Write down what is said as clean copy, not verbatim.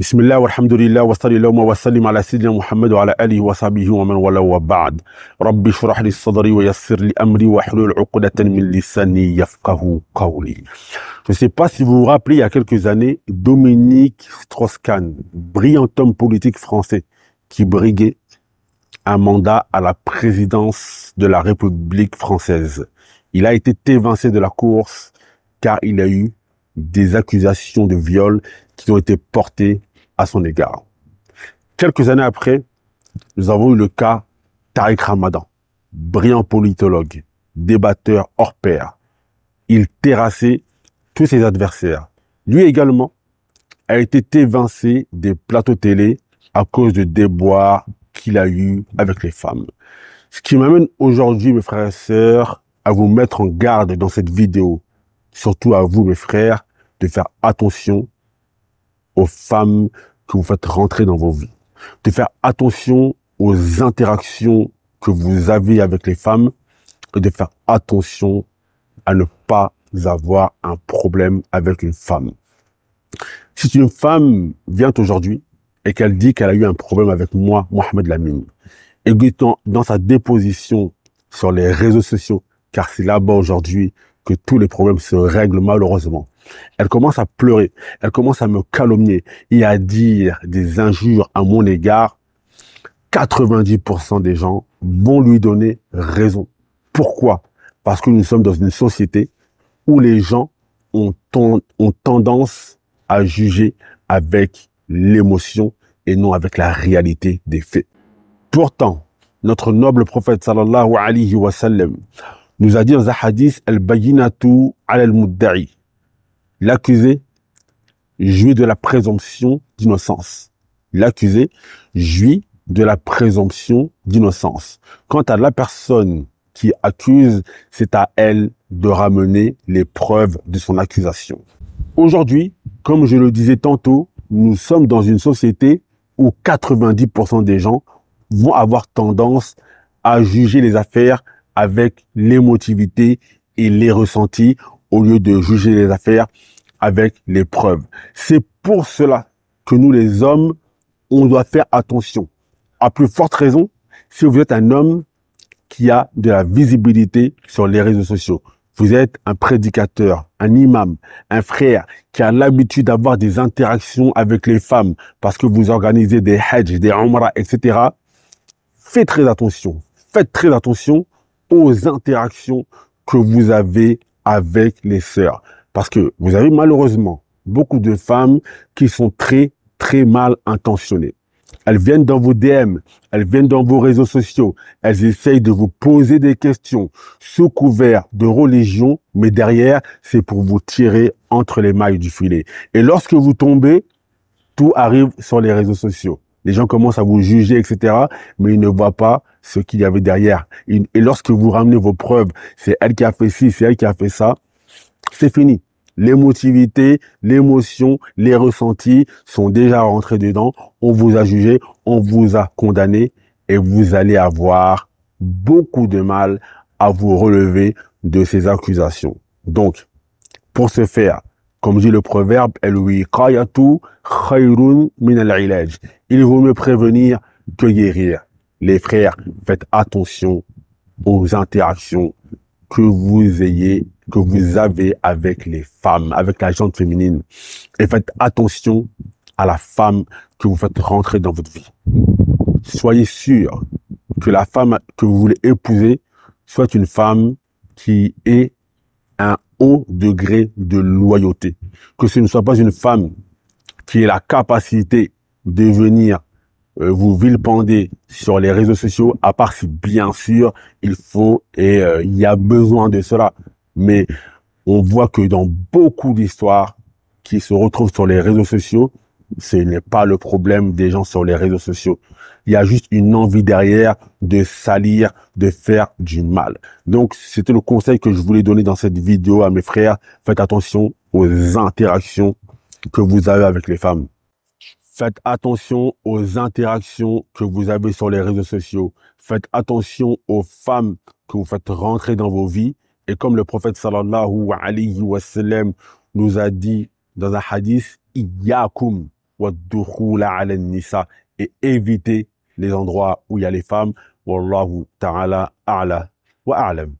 Bismillah walhamdulillah wa sallallahu wa sallim ala sayyidina Muhammad wa ala alihi wa sahbihi wa man wala wa ba'd. Rabbi shrah li sadri wa yassir li amri wa hlul 'uqdatan min lisani yafqahu qawli. Je ne sais pas si vous vous rappelez, il y a quelques années, Dominique Strauss-Kahn, brillant homme politique français qui briguait un mandat à la présidence de la République française. Il a été évincé de la course car il a eu des accusations de viol qui ont été portées à son égard. Quelques années après, nous avons eu le cas Tariq Ramadan, brillant politologue, débatteur hors pair. Il terrassait tous ses adversaires. Lui également a été évincé des plateaux télé à cause de déboires qu'il a eu avec les femmes. Ce qui m'amène aujourd'hui, mes frères et sœurs, à vous mettre en garde dans cette vidéo, surtout à vous, mes frères, de faire attention aux femmes que vous faites rentrer dans vos vies, de faire attention aux interactions que vous avez avec les femmes et de faire attention à ne pas avoir un problème avec une femme. Si une femme vient aujourd'hui et qu'elle dit qu'elle a eu un problème avec moi, Mohamed Lamine, et que dans sa déposition sur les réseaux sociaux, car c'est là-bas aujourd'hui que tous les problèmes se règlent malheureusement, elle commence à pleurer, elle commence à me calomnier et à dire des injures à mon égard, 90% des gens vont lui donner raison. Pourquoi? Parce que nous sommes dans une société où les gens ont tendance à juger avec l'émotion et non avec la réalité des faits. Pourtant, notre noble prophète sallallahu alayhi wa sallam nous a dit dans un hadith, al-bayyinatu ala al-mudda'i. L'accusé jouit de la présomption d'innocence. L'accusé jouit de la présomption d'innocence. Quant à la personne qui accuse, c'est à elle de ramener les preuves de son accusation. Aujourd'hui, comme je le disais tantôt, nous sommes dans une société où 90% des gens vont avoir tendance à juger les affaires avec l'émotivité et les ressentis au lieu de juger les affaires avec les preuves. C'est pour cela que nous, les hommes, on doit faire attention. À plus forte raison, si vous êtes un homme qui a de la visibilité sur les réseaux sociaux, vous êtes un prédicateur, un imam, un frère qui a l'habitude d'avoir des interactions avec les femmes parce que vous organisez des hajj, des umrah, etc. Faites très attention. Faites très attention aux interactions que vous avez avec les sœurs. Parce que vous avez malheureusement beaucoup de femmes qui sont très, très mal intentionnées. Elles viennent dans vos DM, elles viennent dans vos réseaux sociaux, elles essayent de vous poser des questions sous couvert de religion, mais derrière, c'est pour vous tirer entre les mailles du filet. Et lorsque vous tombez, tout arrive sur les réseaux sociaux. Les gens commencent à vous juger, etc., mais ils ne voient pas ce qu'il y avait derrière. Et lorsque vous ramenez vos preuves, c'est elle qui a fait ci, c'est elle qui a fait ça, c'est fini. L'émotivité, l'émotion, les ressentis sont déjà rentrés dedans. On vous a jugé, on vous a condamné et vous allez avoir beaucoup de mal à vous relever de ces accusations. Donc, pour ce faire, comme dit le proverbe, al-wiqayatu khayrun min al-ilaj. Il vaut mieux prévenir que guérir. Les frères, faites attention aux interactions que vous avez avec les femmes, avec la gente féminine. Et faites attention à la femme que vous faites rentrer dans votre vie. Soyez sûr que la femme que vous voulez épouser soit une femme qui ait un haut degré de loyauté. Que ce ne soit pas une femme qui ait la capacité de venir vous vilipender sur les réseaux sociaux, à part si bien sûr il faut et il y a besoin de cela. Mais on voit que dans beaucoup d'histoires qui se retrouvent sur les réseaux sociaux, ce n'est pas le problème des gens sur les réseaux sociaux. Il y a juste une envie derrière de salir, de faire du mal. Donc, c'était le conseil que je voulais donner dans cette vidéo à mes frères. Faites attention aux interactions que vous avez avec les femmes. Faites attention aux interactions que vous avez sur les réseaux sociaux. Faites attention aux femmes que vous faites rentrer dans vos vies. Et comme le prophète sallallahu alayhi wa sallam nous a dit dans un hadith, Iyyakum والدخول على النساء et éviter les endroits où il y a les femmes. Wallahu ta'ala a'la wa a'lam.